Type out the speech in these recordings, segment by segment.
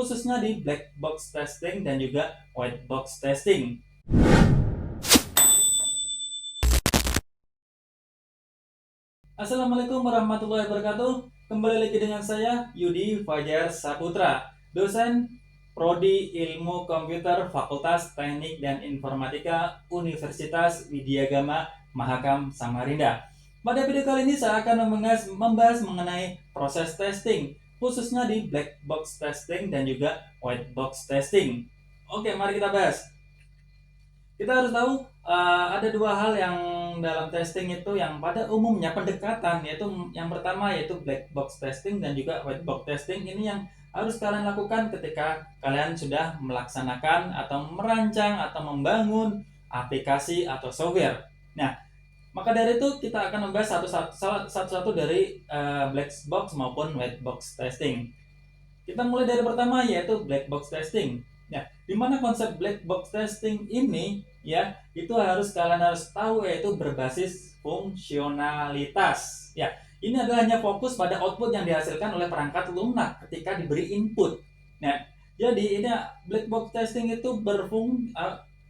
khususnya di black box testing dan juga white box testing. Assalamualaikum warahmatullahi wabarakatuh. Kembali lagi dengan saya Yudi Fajar Saputra, dosen Prodi Ilmu Komputer Fakultas Teknik dan Informatika Universitas Widyagama Mahakam Samarinda. Pada video kali ini saya akan membahas mengenai proses testing, khususnya di black box testing dan juga white box testing. Oke, mari kita bahas. Kita harus tahu ada dua hal yang dalam testing itu yang pada umumnya pendekatan, yaitu yang pertama yaitu black box testing dan juga white box testing. Ini yang harus kalian lakukan ketika kalian sudah melaksanakan atau merancang atau membangun aplikasi atau software. Nah, maka dari itu kita akan membahas satu-satu dari black box maupun white box testing. Kita mulai dari pertama yaitu black box testing. Nah, di mana konsep black box testing ini ya itu kalian harus tahu yaitu berbasis fungsionalitas. Ya, ini adalah hanya fokus pada output yang dihasilkan oleh perangkat lunak ketika diberi input. Nah, jadi ini black box testing itu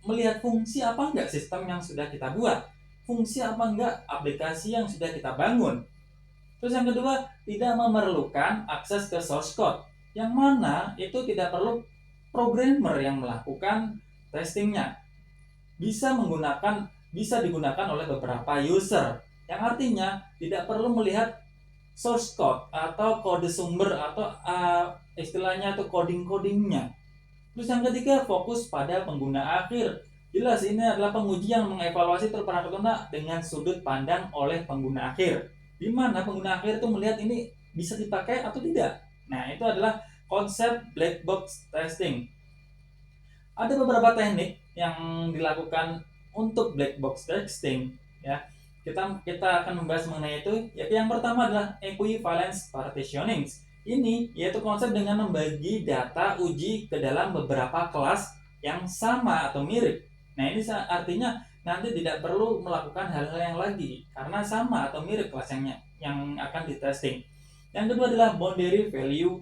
melihat fungsi apa enggak sistem yang sudah kita buat, fungsi apa enggak aplikasi yang sudah kita bangun. Terus yang kedua, tidak memerlukan akses ke source code, yang mana itu tidak perlu programmer yang melakukan testingnya. Bisa digunakan oleh beberapa user, yang artinya tidak perlu melihat source code atau kode sumber atau istilahnya atau codingnya. Terus yang ketiga, fokus pada pengguna akhir. Jelas ini adalah penguji yang mengevaluasi perangkat lunak dengan sudut pandang oleh pengguna akhir, di mana pengguna akhir itu melihat ini bisa dipakai atau tidak. Nah, itu adalah konsep black box testing. Ada beberapa teknik yang dilakukan untuk black box testing ya. Kita akan membahas mengenai itu. Yaitu yang pertama adalah equivalence partitioning. Ini yaitu konsep dengan membagi data uji ke dalam beberapa kelas yang sama atau mirip. Nah, ini artinya nanti tidak perlu melakukan hal-hal yang lagi karena sama atau mirip kelas yang akan ditesting. Yang kedua adalah boundary value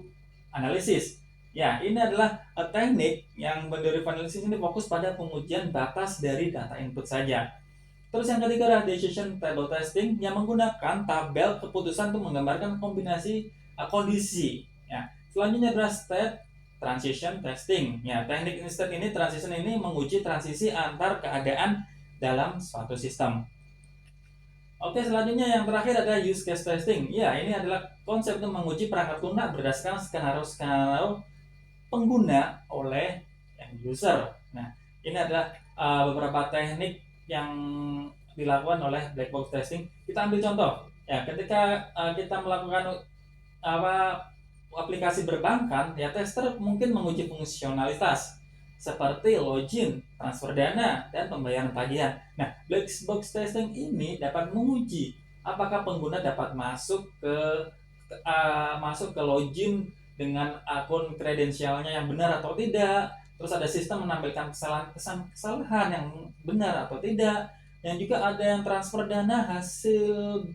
analysis. Ya, ini adalah teknik yang boundary value analysis ini fokus pada pengujian batas dari data input saja. Terus yang ketiga adalah decision table testing yang menggunakan tabel keputusan untuk menggambarkan kombinasi kondisi. Ya. Selanjutnya adalah state transition testing. Ya, teknik state ini transition ini menguji transisi antar keadaan dalam suatu sistem. Oke, selanjutnya yang terakhir adalah use case testing. Ya, ini adalah konsep untuk menguji perangkat lunak berdasarkan skenario pengguna oleh end user. Nah, ini adalah beberapa teknik yang dilakukan oleh black box testing. Kita ambil contoh. Ya, ketika kita melakukan aplikasi perbankan, ya tester mungkin menguji fungsionalitas seperti login, transfer dana, dan pembayaran tagihan. Nah, black box testing ini dapat menguji apakah pengguna dapat masuk ke login dengan akun kredensialnya yang benar atau tidak. Terus ada sistem menampilkan kesalahan yang benar atau tidak. Dan juga ada yang transfer dana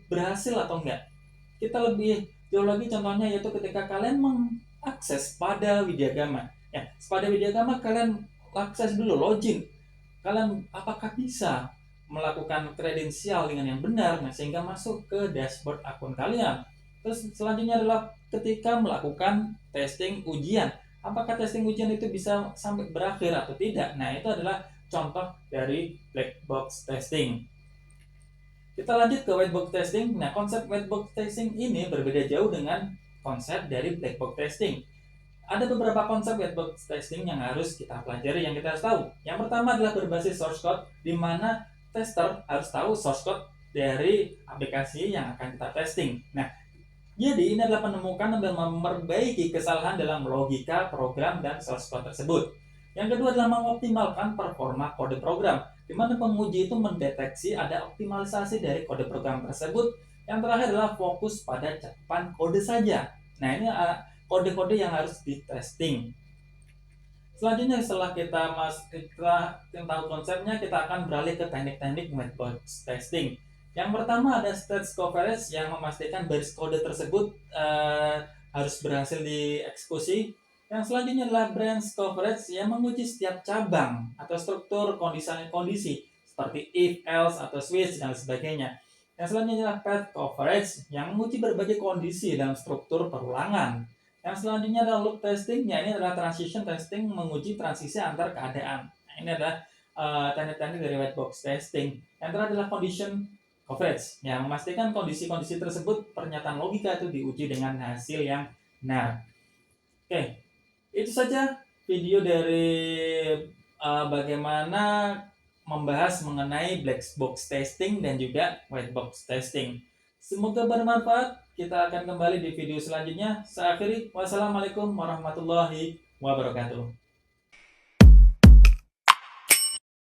berhasil atau enggak. Kita lebih jauh lagi contohnya yaitu ketika kalian mengakses pada Widyagama. Ya, pada Widyagama kalian akses dulu login. Kalian apakah bisa melakukan kredensial dengan yang benar sehingga masuk ke dashboard akun kalian. Terus selanjutnya adalah ketika melakukan testing ujian. Apakah testing ujian itu bisa sampai berakhir atau tidak? Nah, itu adalah contoh dari black box testing. Kita lanjut ke white box testing. Nah, konsep white box testing ini berbeda jauh dengan konsep dari black box testing. Ada beberapa konsep white box testing yang harus kita pelajari, yang kita harus tahu. Yang pertama adalah berbasis source code, di mana tester harus tahu source code dari aplikasi yang akan kita testing. Nah, jadi ini adalah penemukan dan memperbaiki kesalahan dalam logika program dan source code tersebut. Yang kedua adalah mengoptimalkan performa kode program, di mana penguji itu mendeteksi ada optimalisasi dari kode program tersebut. Yang terakhir adalah fokus pada cakupan kode saja. Nah, ini kode-kode yang harus di testing. Selanjutnya setelah kita tahu konsepnya, kita akan beralih ke teknik-teknik white box testing. Yang pertama ada state coverage yang memastikan baris kode tersebut harus berhasil dieksekusi. Yang selanjutnya adalah branch coverage yang menguji setiap cabang atau struktur kondisi seperti if, else, atau switch, dan sebagainya. Yang selanjutnya adalah path coverage yang menguji berbagai kondisi dalam struktur perulangan. Yang selanjutnya adalah loop testing, ya ini adalah transition testing, menguji transisi antar keadaan. Nah, ini adalah teknik-teknik dari white box testing. Yang terakhir adalah condition coverage, yang memastikan kondisi-kondisi tersebut pernyataan logika itu diuji dengan hasil yang benar. Oke, itu saja video dari bagaimana membahas mengenai black box testing dan juga white box testing. Semoga bermanfaat. Kita akan kembali di video selanjutnya. Saya akhiri. Wassalamualaikum warahmatullahi wabarakatuh.